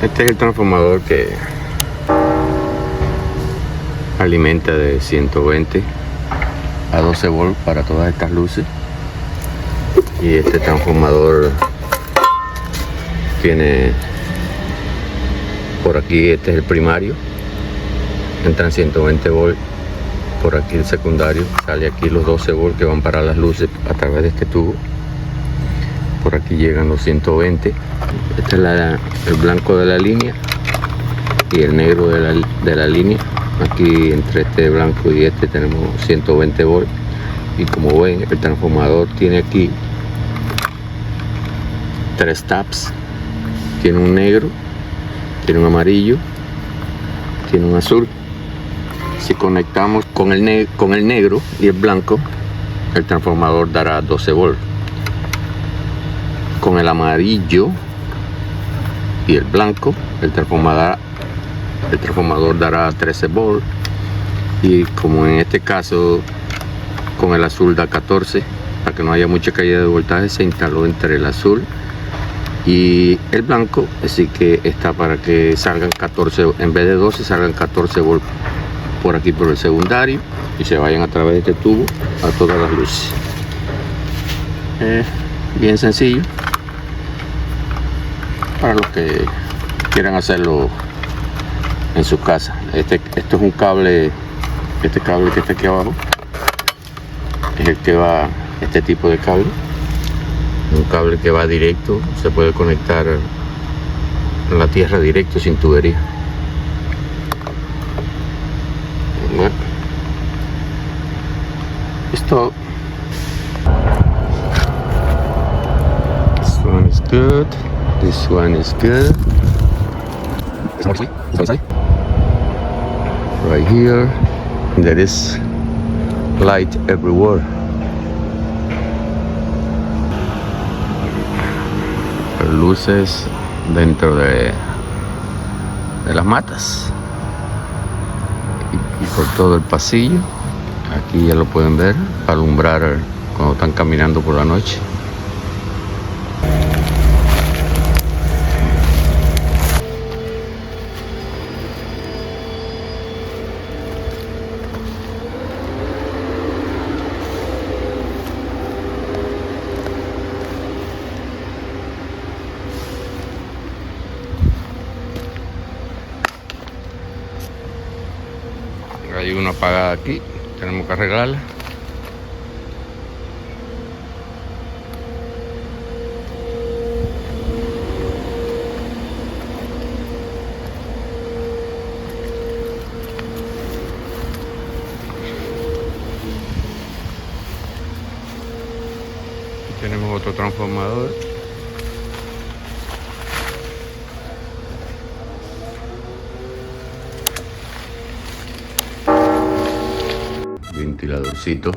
Este es el transformador que alimenta de 120 a 12 volts para todas estas luces. Y este transformador tiene por aquí, este es el primario, entran 120 volts, por aquí el secundario, sale aquí los 12 volts que van para las luces a través de este tubo, por aquí llegan los 120. Este es el blanco de la línea y el negro de la línea. Aquí entre este blanco y este tenemos 120 volts, y como ven, el transformador tiene aquí 3 taps. Tiene un negro, tiene un amarillo, tiene un azul. Si conectamos con el negro y el blanco, el transformador dará 12 volts. Con el amarillo y el blanco, el transformador dará 13 volts. Y como en este caso con el azul da 14, para que no haya mucha caída de voltaje, se instaló entre el azul y el blanco, así que está para que salgan 14, en vez de 12 salgan 14 volts por aquí por el secundario y se vayan a través de este tubo a todas las luces. Bien sencillo para los que quieran hacerlo en su casa. Esto es un cable, este cable que está aquí abajo es el que va, este tipo de cable, un cable que va directo, se puede conectar a la tierra directo sin tubería. Bueno, esto, this one is good, this one is good, right here, there is light everywhere. Luces dentro de las matas y por todo el pasillo. Aquí ya lo pueden ver, para alumbrar cuando están caminando por la noche. Hay una apagada aquí, tenemos que arreglarla. Aquí tenemos otro transformador. Ventiladorcito.